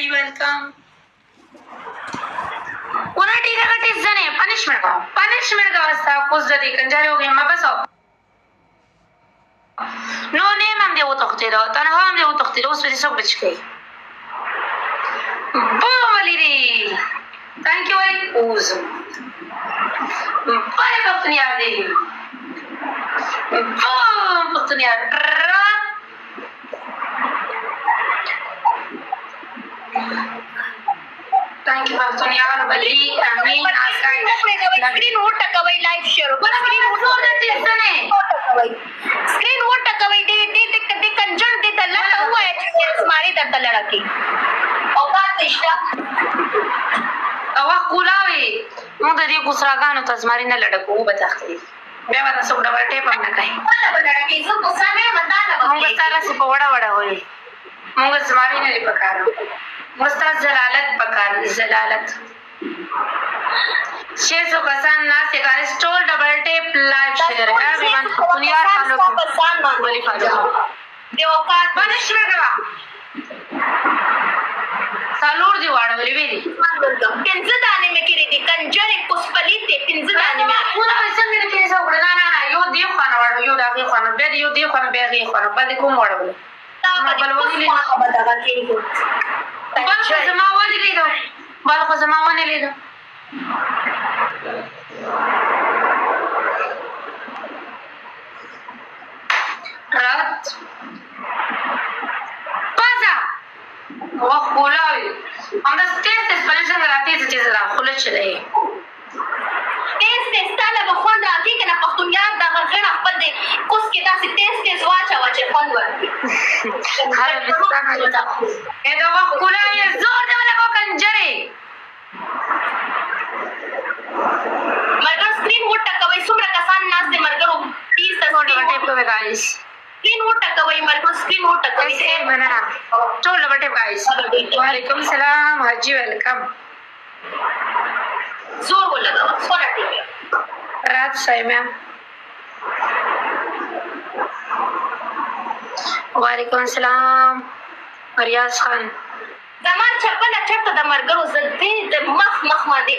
you welcome. उन्हें ठीक है टिस जने punishment का वास्ता कुछ जदी कंजरे हो गए मैं बस नो नेम हम दे वो तख्तीरो तनहा हम दे वो तख्तीरो उस वजह से बच गई बोली रे थैंक यू वेरी पूज बड़े पत्नियां दे पत्नियां थैंक यू पत्नियां बली अमीन आसाई स्क्रीन वो टकवई लाइव शेयर हो स्क्रीन वो टकवई दे कंजन दे तल्ला हुआ है हमारी दत्ता लड़की औकात निष्ठा अवा कुलावे मु दे गुसरागानो तजमारी न लड़को बताखती मैं वाला सब डबल टेप हम न कहीं लड़की सो गुस्सा में बता ना मुंगा सारा से बड़ा बड़ा होई मुंगा जमारी ने पकारो मुस्ता जलालत पकार जलालत 600 कसान ना से गाइस स्टोल डबल टेप लाइव शेयर है एवरीवन दुनिया फॉलो को बोली फॉलो देवकात पनिशमेंट का सालूर दी वाड़ बोली बेरी पिंजर दाने में की रीति कंजर एक पुष्पली थे पिंजर दाने में पूरा पैसा मेरे के सब ना यो दियो खाना वाड़ यो दागे खाना बेरी यो दियो खाना बेरी खाना बदी को वाड़ बोली बलवनी ले बतागा के को बल को जमावानी ले दो बल को जमावानी ले दो रात पाजा वो खुलावी हम तो स्टेट एक्सपेंशन कराती थी चीज़ ला खुले चले टेस्ट स्टाइल अब खोल डालती कि ना पख्तूनिया दाखिल कर अखबार दे कुछ के दास टेस्ट वाचे खोल वर्ती हर विस्तार में ये तो वो खुलावी जोर दे वाला को कंजरे मगर स्क्रीन वो टकवई सुमरा कसान नास दे मगर 30 डबल टेप को गाइस स्क्रीन वो टकवई मगर स्क्रीन वो टकवई ऐसे बनाना तो डबल टेप गाइस वालेकुम सलाम हाजी वेलकम जोर वो लगा सोना टीवी रात सही मैम वालेकुम सलाम रियाज Khan zaman cepat cepat dah margar uzalti de mah made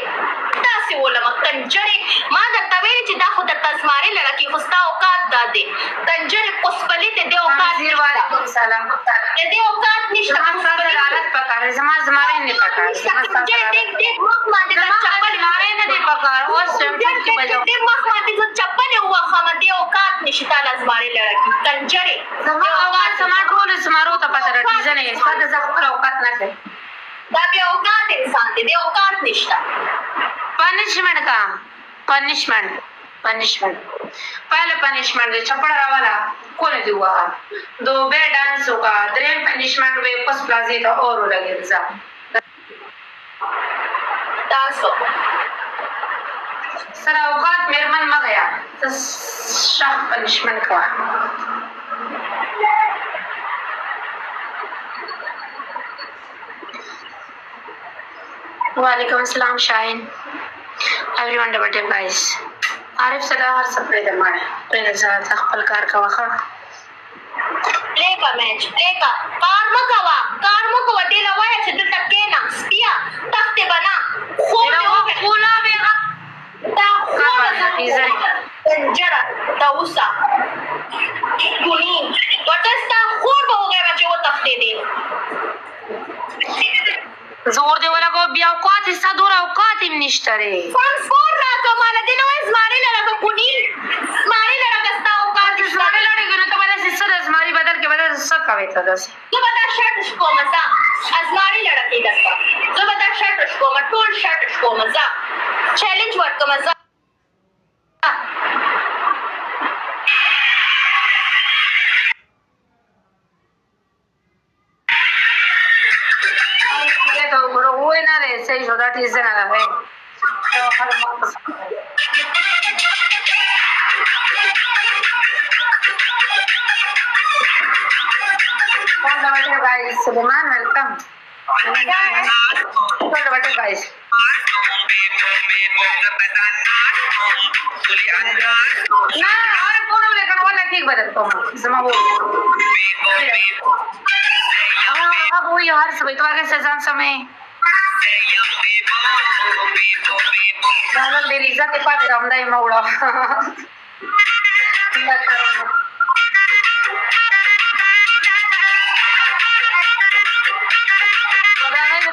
tasi wala makanjari ma da taweli ci da khuda tazmari lada ki khusta auqat da de kanjari puspali te de auqat nazir वालेकुम सलाम de auqat nishta पुष्पली हालत पकार जमारे ने पकार देख मख मादे का चप्पल मारे ने दे पकार और सेंटर की बजाओ देख मख मादे जो चप्पल हुआ खमदे औकात निश्ता तazmari lada की कंजरी औकात समारोह समारोह त पता रटी जने सादा जखर औकात ना है दा बे औकात इंसान दे औकात निश्ता पनिशमेंट का पनिशमेंट पहले पनिशमेंट दे चपड़ा वाला कोने दुआ दो बे डांस होगा ड्रेन पनिशमेंट वे पस प्लाजे का और लगे जा डांस हो सर औकात मेरे मन में गया तो शाह पनिशमेंट का वालेकुम अस्सलाम Shaheen everyone double tape guys Arif सदा हर सपने दमाए पहले ज़रा तखपल कार का वखा प्ले का मैच प्ले का कार मकवा डेला वाया से टक्के ना स्पिया तख्ते बना खोला बेगा ता खोला जरा ताउसा कुनी वटस्ता खोल हो गया बच्चे वो तख्ते दे जोर दे वाला को बिया औकात हिस्सा दूर औकात ही निश्तरे फोन रा कमाला दिनो इस मारे लड़ा को कुनी मारे लड़ा कस्ता औकात सारे लड़े गए तो वाला हिस्सा अजमारी बदल के बदल हिस्सा कवे था दस जो बता शर्ट को मजा अजमारी लड़ा के दस्ता जो बता शर्ट को टोल शर्ट को मजा चैलेंज वर्क का मजा तो बरो वो ना रे सही छोटा ठीक से ना है तो हर बात कौन बैठे गाइस सुलेमान वेलकम कौन बैठे गाइस ना और फोन लेकर वाला ठीक बदल तो जमा वो अब वही हर सब तो आगे से जान समय दादा मेरी इज्जत के पास रमदा है मौड़ा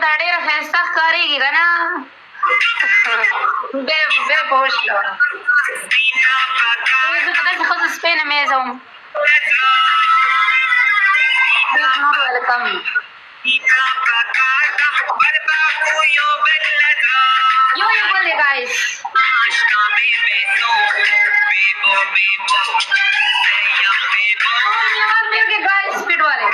दाढ़ी फैसला करेगी ना बे पहुंच लो पता से खुद स्पेन में जाऊं वेलकम यो बोले गाइस गाइस स्पीड वाले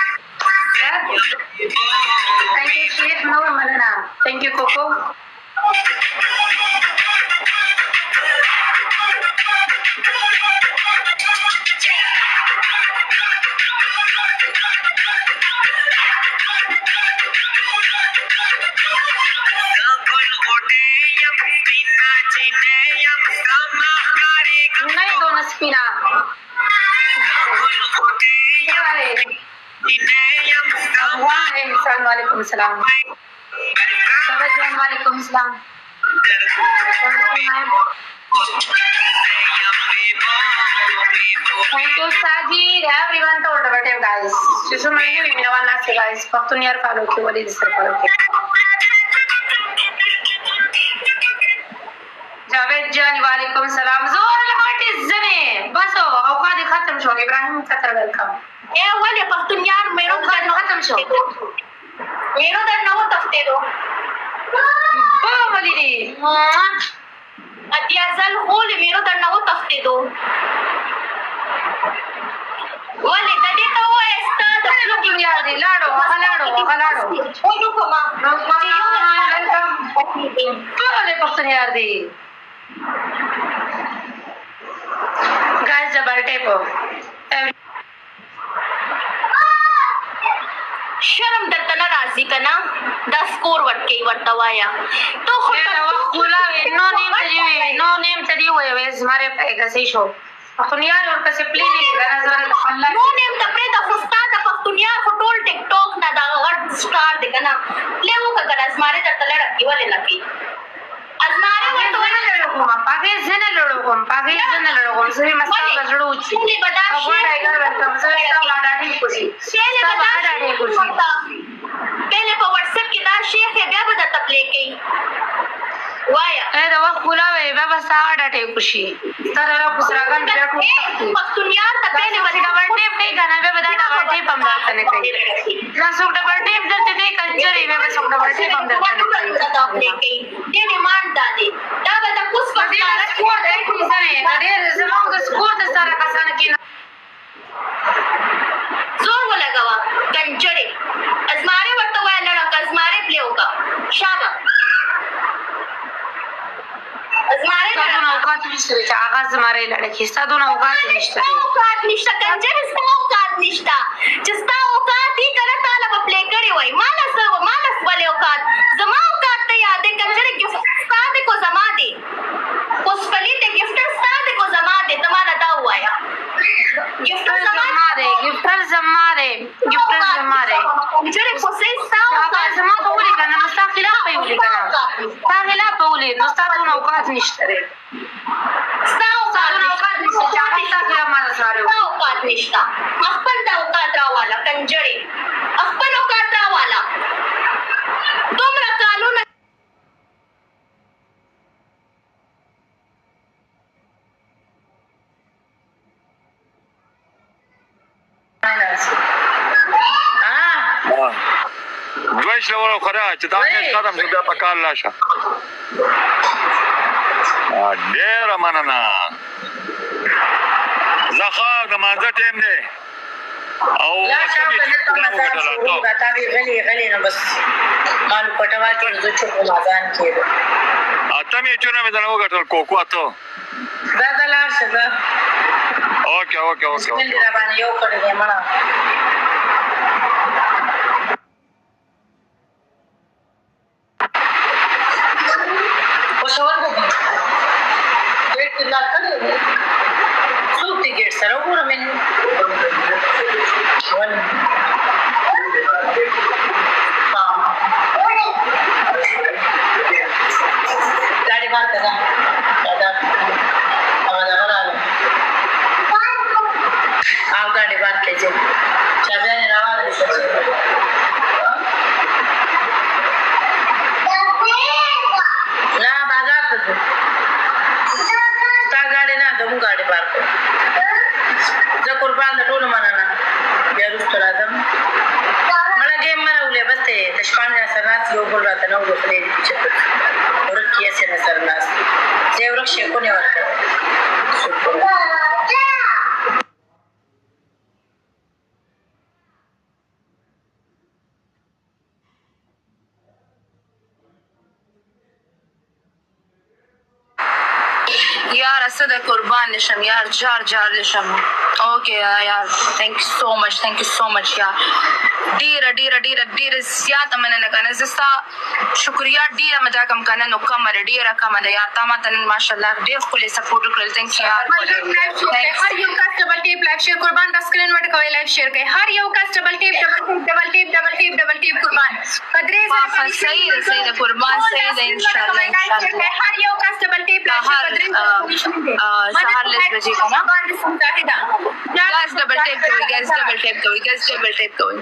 थैंक यू शेफ नो मलना थैंक यू कोको नहीं दोनों स्पिना वालेकुम सलाम वालेकुम सलाम थैंक यू साजिद एवरीवन तो उठबटे गाइस शिशु मैंने भी मेरा वाला से गाइस पख्तून यार फॉलो की वाली सर फॉलो की जावेद जानी वालेकुम सलाम जोर लहट इज़ने बस औकात खत्म हो इब्राहिम खतर वेलकम ए वाले पख्तून यार मेरो खत्म शो मेरो दर नवो तफ्ते दो बावली रे अतियाजल होले मेरो दर नवो तफ्ते दो वाले दे तो वो एस्ता लोग क्यों यार दे लाडो वो रुको मां वेलकम बावले पख्तून यार दे गाइस डबल टैप शर्म दत्तना राजी कना 10 स्कोर वटके वटवाया तो खुला नो नेम तरी हुए वे हमारे पैगा से शो पख्तूनिया और कैसे प्ले नहीं लगा नजर अल्लाह नो नेम तपरे द उस्ताद पख्तूनिया फोटोल टिकटॉक ना दा स्टार देखना ले वो का गरज मारे दत्तला रखी वाले लकी अजमारे वो तो पागे जने लड़ो सभी मस्ता गजड़ो उची ले बता अब टाइगर वेलकम सब आडाडी कुछ पहले पर व्हाट्सएप की ना शेख है क्या बता तब लेके वाया ए दवा खुला वे बस आडाटे खुशी तरह पुसरागन बेटा टूट पख्तूनिया तब पहले बता डबल टेप पे गाना पे बता डबल टेप हम करने के ना सब डबल टेप करते थे कंजरी में बस डबल टेप हम करने लेके ये डिमांड दादी दा बता कुछ कर स्कोर देख किसने अरे जमा का स्कोर तो सारा कसान की जोर वो लगावा कंजरे अजमारे वक्त हुआ लड़का अजमारे प्ले होगा शाबा अजमारे साधु औकात निश्चित आगाज मारे लड़की साधु औकात निश्चित कंजरे औकात निष्ठा जिसका औकात ही करत आला प्ले करे वही मानस वाले औकात जमा औकात ते याद है कंजरे गिफ्ट सादे को जमा दे उस फली ते गिफ्टर सादे को जमा दे तुम्हारा दा हुआ या गिफ्टर जमा दे कंजरे को से आगाज जमा बोली करना मुस्तखिला पे बोली करना ताहिला बोली मुस्तखिल औकात निश्चित औकात निष्ठा अखपल औकात रावाला कंजरे अखपल औकात रावाला तुमरा कानून دویش لورو خدا چې دا نه قدم چې بیا پکار لاشه ډېر مننه زخه د مانځه ټیم دی او غلی نو بس مالو پټوا کې د چوک مازان کېده اته می چونه مې دلته وګټل کوکو اته دا دلار څه ده اوکے بسم الله باندې یو کړی دی مړه سره وګورم ځې چابیانې روانه دي نه بازار ته ځو ستا ګاډی نه زموږ ګاډی پارک کړو زه قربان د ټولو مننه بیا وروسته راځم مړه ګیم مه راولې بس دی د شپاڼې را سره ناست یو بل راته نه وروتلی دي چې ورک یې هسې نه سره ناست زه یې ورک شیکونې ورکړم یار اسد قربان نشم یار جار نشم اوکې یار thank you so much یار ډیر زیاته مننه کنه زستا شکریا ډیره مجا کم کنه نو کم ډیره کم ده یار تا ماته ماشاءالله ډیر خپل سپورټ کړل thank you یار هر یو کس ډبل ټیپ لایک شیر قربان د سکرین وټ کوي لایک شیر کوي هر یو کس ډبل ټیپ قربان قدرې صحیح ده قربان صحیح ده ان شاء الله هر یو کس ډبل ټیپ لایک شیر قدرې سهار لږ بجې کنه guys double tap کوي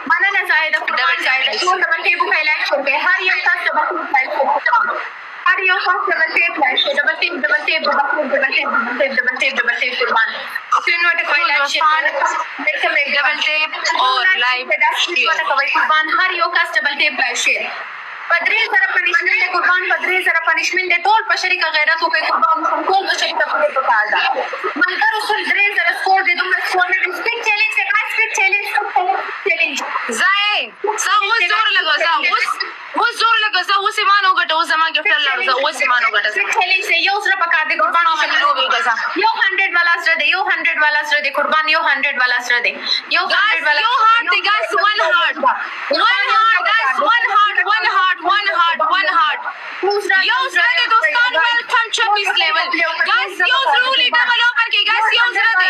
مننه زاهده قربان زاهده ټول ډبل ټیپ کوي لایک شیر کوي هر یو کس ډبل ټیپ لایک شیر هر یو کس ډبل ټیپ لایک شیر ډبل ټیپ قربان سکرین وټ کوي لایک شیر double tap اور لایک قربان هر یو کس ډبل ټیپ لایک شیر پدری سره پنیشمنت دی قربان پدری سره پنیشمنت دی ټول په شریکه غیرت او قربان ټول په شریکه په پکار ده ملګر رسول درې سره سکور دی دومره سکور دی سپیک چیلنج سے کا سپیک چیلنج زای اوس زور لګا اوس ایمانو غټه اوس ما ګټل لږه اوس ایمانو غټه سپیک چیلنج سے یو سره پکار دی قربان یو 100 والا سره دی یو 100 والا سره دی قربان یو 100 والا سره دی یو 100 والا یو هارت دی guys one heart Yo, Zrade dostan, welcome to this level. Guys, use Ruli double open ke, guys, use Rade.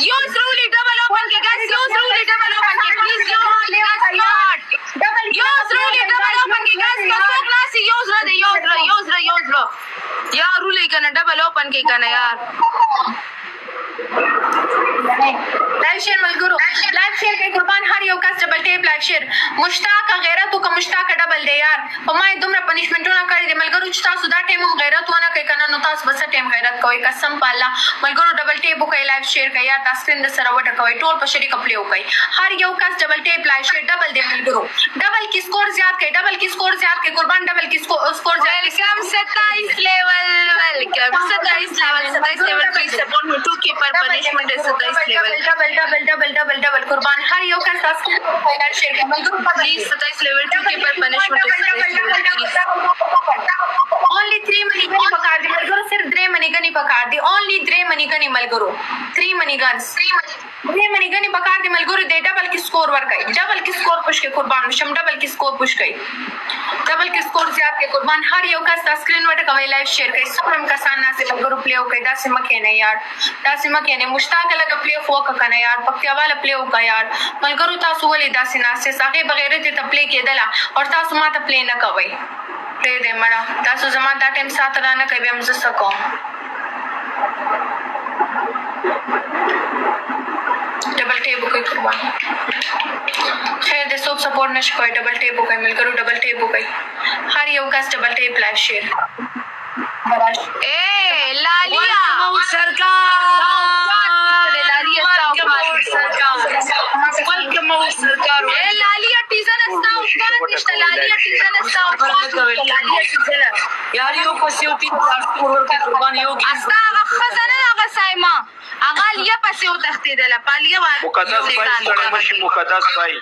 Use Ruli double open ke, guys, use Ruli double open ke. Please, your heart, guys, your heart. Use Ruli double open ke, guys, you're so classy. Use Rade. यार Ruli kana double open ke kana yaar. Live share मलगुरु live share के कुर्बान हर यो कस double tap live share Mushtaq غیرت کا Mushtaq double दे यार پمای دومره پنیشمنټونه کړی دی ملګرو چې تاسو دا ټیم غیرت ونه کوي کنه نو تاسو بس ټیم غیرت کوي قسم په الله ملګرو ډبل ټیپ کوي لایو شیر کوي یا تاسو سکرین د سره وټه کوي ټول په شریک پلی کوي هر یو کس ډبل ټیپ لایو شیر ډبل دی ملګرو ډبل کی سکور زیات کوي ډبل کی سکور زیات کوي قربان ډبل کی سکور زیات welcome 27 level welcome 27 level please support me to keeper punishment 27 level double कुर्बान हर यो कस लाइव शेयर कोي मलगुरु please 27 level to keeper punishment only 3 money gani pakar di malguru sirf 3 money gani pakar di only 3 money gani malguru 3 money guns 3 money gani pakar di malguru de double ki score war kai double ki score push ke qurban sham double ki score push kai double ki score zyad ke qurban har yo ka screen wata kawai live share kai subram ka sana se malguru play ho kai da se make ne yaar da se make ne mushtaq laga play ho ka kana yaar pakya wala play ho ka yaar malguru tasu wali da se na se sage bagere te play ke dala aur tasu ma ta play na kawai play de mara tasu zama da time साथ रहना कभी हम से सको double tape कोई कुर्बान खैर दे सब सपोर्ट नश कोई डबल टेप कोई मिल करो डबल टेप कोई हर यो का डबल टेप लाइव शेयर ए लालिया सरकार लालिया सरकार ए लालिया टीजन अस्ता उस्ताद निश्ता लालिया टीजन अस्ता यार यो पसियोती स्कोर के कुर्बान यो अस्ता खزانه هغه سایما هغه لیا پسې او تختیدله پالیا مقدس بھائی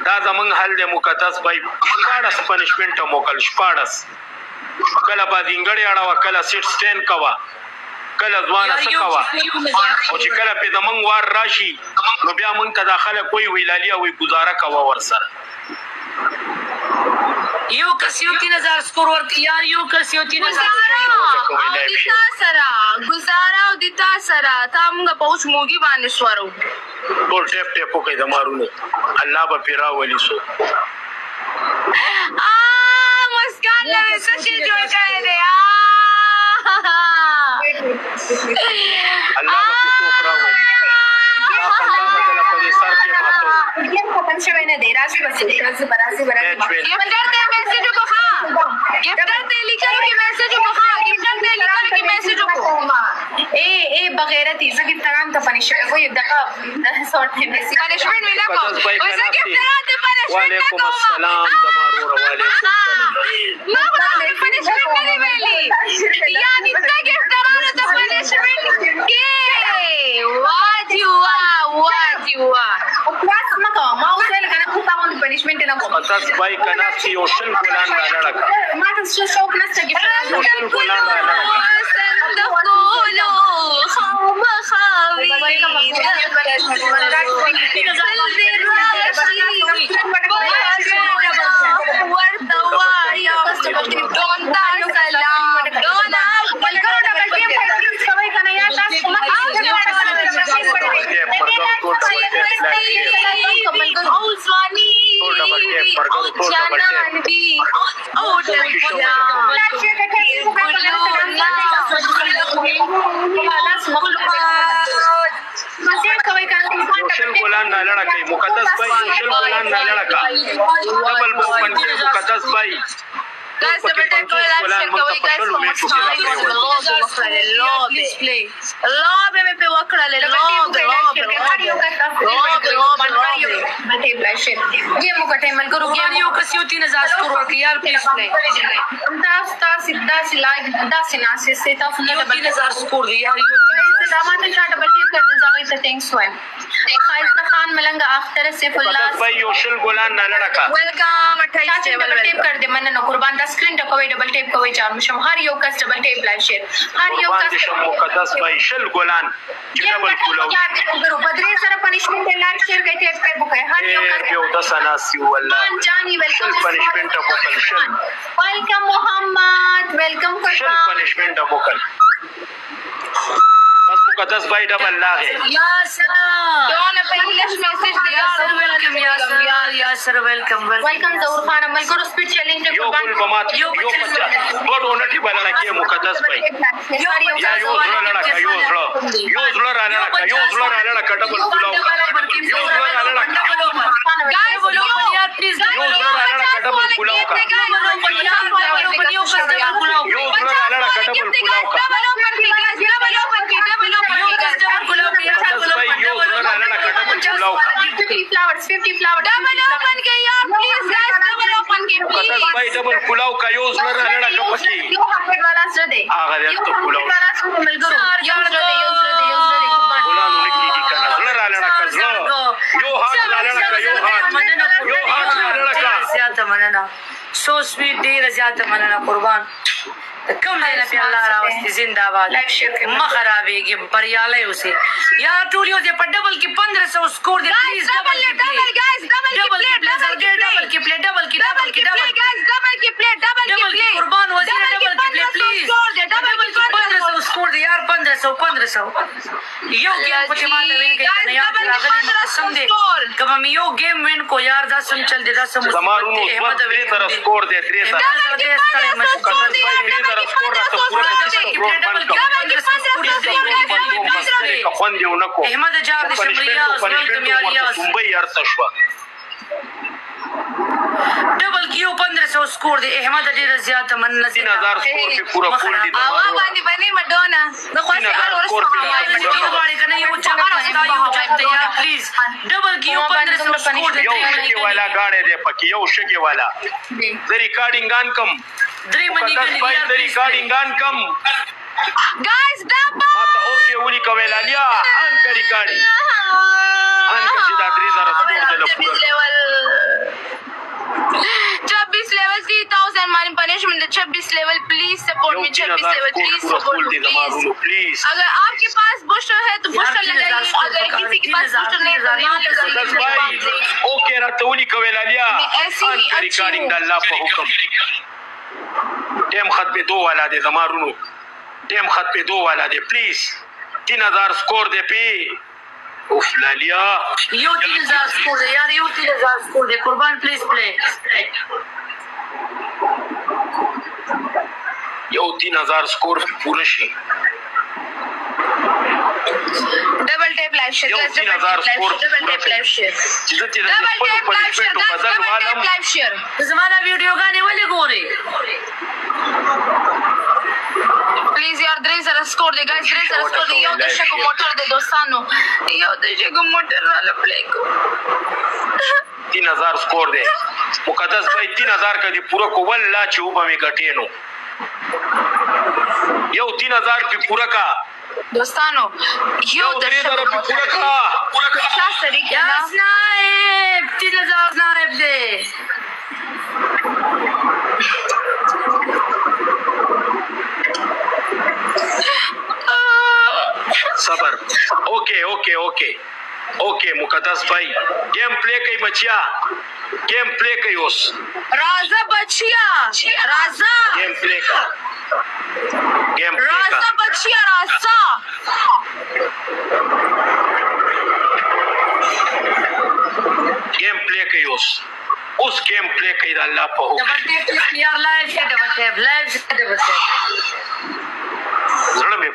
دا زمون حل دی مقدس بھائی شپاړس پنیشمنت موکل شپاړس کله باندې اړه وکړه سیټ سټین کوا کله ځوانه سکوا او چې کله په دمن وار راشي نو بیا مونږ ته داخله کوئی ویلالیا وی گزاره کوا ور سره यो कसियो 3000 स्कोर ورک यार यो कसियो 3000 गुजारा او دیتا سره تا موږ پوس موګي باندې سوارو ټول ټیپ ټیپ کوي د مارونه الله به پیرا ولی سو مسکان له څه شي جوړ کړی دی الله به څوک راوړي بدله په دې سر کې ماتو गेम खत्म शवे ने दे राशि बस राशि बरासी मैच win. गिफ्टर दे मैसेज को हाँ गिफ्टर दे लिखल की मैसेज को हाँ गिफ्टर दे लिखल की मैसेज को ए बगैरती इसे गिफ्टरान तो पनिशमेंट वो ये दका सॉर्ट है मैसेज पनिशमेंट मिला को मुकद्दस भाई वैसे कनाफी। गिफ्टर दे पनिशमेंट वालेकुम अस्सलाम दमारो वालेकुम ما خدای پنیشمنت ندی ویلی یعنی تا گفترانو ته پنیشمنت کې واجوا क्लास मका माउस ले लगा ना तावन पनिशमेंट ना को मुकद्दस भाई कनाफी او شل ګلان را لړکا ما ته شوق نشته गिफ्टरान او شل ګلان را لړکا صندوقولو خامخاوي ورته وایا دوندا سلام دونا मलगरो डबल टीम फाइटिंग सबै कना यार तास شل ګلان نه لړکا مقدس भाई شل ګلان نه لړکا ډبل بو پنځه مقدس भाई Guys, double tap को लाइक शेयर करो guys को मत प्लीज प्ले लॉब में पे वकड़ा ले लॉब ये मुकटे मलगरो यो कसी 3000 स्कोर वर्क यार प्लीज प्ले तास्ता सिद्धा सिलाई दा सिनासे से ता सुना यो डबल 3000 स्कोर दे यार यो दामाद का डबल टिप कर दे जावे तो थैंक्स वन खाइस्ता खान मलंगा अख्तर से फुल्ला मुकद्दस भाई यो शल ګلان نه لړکا वेलकम 28 टेबल डबल टिप कर दे मन न कुर्बान दा स्क्रीन टकोवे डबल टिप कोवे चार मुशम हर यो कस डबल टिप लाइव शेयर हर यो باندې कस شم मुकद्दस भाई शल ګلان چې ډبل کولاو करो बदरे सर पनिशमेंट लाइव शेयर कहते हैं पे बुक है हर यो कस یو د سناسی والله मान जानी شل वेलकम پنیشمنٹ وکړ شل वेलकम मोहम्मद वेलकम شل कुर्बान پنیشمنट وکړ بس मुकद्दस भाई ډبل لاغه या सलाम दोनों पे इंग्लिश मैसेज या सर वेलकम या सर वेलकम वेलकम जहूर खान मलगरो स्पीड चैलेंज یو ګل بمات یو بچا ګډ ونټي بلنه کې मुकद्दस भाई یا یو زړه لړکا یو زړه را لړکا یو زړه را لړکا ډبل کولاو یو زړه را لړکا गाइस बोलो यार प्लीज یو زړه را لړکا ډبل کولاو کا یو زړه را لړکا ډبل کولاو کا फ्लावर्स 50 फ्लावर डबल ओपन के यार प्लीज गाइस डबल ओपन के मुकद्दस भाई ډبل کولاو کا یو زړه را لړکا پکې यो हंड्रेड वाला सर दे هغه دې ته کولاو वाला सर मलगरो यो सर दे ګلانو نکیږي کنه زړه را لړکا زړه یو هات را لړکا یو هات را لړکا زیاته مننه سو سویټ ډیر زیاته مننه قربان کم لینا پی اللہ راوستی زندہ باد مخرابیگی پریالے اسے یار ٹولیو دے پر ڈبل کی 1500 سکور دے پلیز ڈبل کی پلے ڈبل کی پلے ڈبل کی قربان وزیر ڈبل کی پلے پلیز ڈبل کی 1500 سکور دے یار 1500 یو گیم پتی ماتا وین گئی کنا یار تیرا غلی مقسم دے کب ہم یو گیم وین کو یار دا سم چل دے دا سم زمارونو احمد دوه درې تر سکور دی درې تر احمد جاب دي شمريا زول کمیالیا ممبئی ارته شو ډبل کیو 1500 سکور دي احمد ډیر زیات من نزل 3000 سکور په پورا فول دي आवा باندې بني مډونا د خوښ اور باندې کنه یو چا یو چا یار پلیز ډبل کیو 1500 سکور دي یو شګي والا غاړه دی پکې یو شګي والا د ریکارډینګ ان کم درې منی د ریکارډینګ ان کم गाइस डबल ماته اوکے ولي کویل الیا ان کا ریکارډینګ ان کا چې دا 3000 سکور دی له پورا 26 level 3000 money punishment 26 level please support me 26 level please support me please अगर आपके पास बूस्टर है तो बूस्टर लगाइए अगर किसी के पास बूस्टर नहीं है तो ना लगाइए اوکے راته ولي کویل الیا ان کا ریکارډینګ د الله په حکم ټیم خط په 2 والا دے زمارونو ټیم خط په 2 والا دے پلیز 3000 سکور دے پی اوف لالیا یو 3000 سکور دي یار یو 3000 سکور دي قربان پلیز پلے یو 3000 سکور پوره شي डबल टैप लाइव शेयर यो guys 3000 score double tap live share چې د double tap live share guys double tap live share زمانہ ویډیوګانې ولې ګوري پلیز یار 3 سکور دی گایز 3 سکور دی یو د شګو موټر دی دوستانو یو د شګو موټر را لپلای کو 3000 سکور دی مقدس بھائی 3000 کا دی پورا کو والله چې وبا می غټینو یو 3000 په پورا کا دوستانو یو د شګو پورا کا خلاص طریقې یا نه سنایب 3000 سنایب دی صبر اوکے مقدس بھائی گیم پلے کئی بچیا گیم پلے کئی اوس رازا بچیا رازا گیم پلے کا رازا بچیا رازا گیم پلے کئی اوس گیم پلے کئی دا اللہ په حکم ډبل ټیپ یار لایو شه ډبل ټیپ زړه مې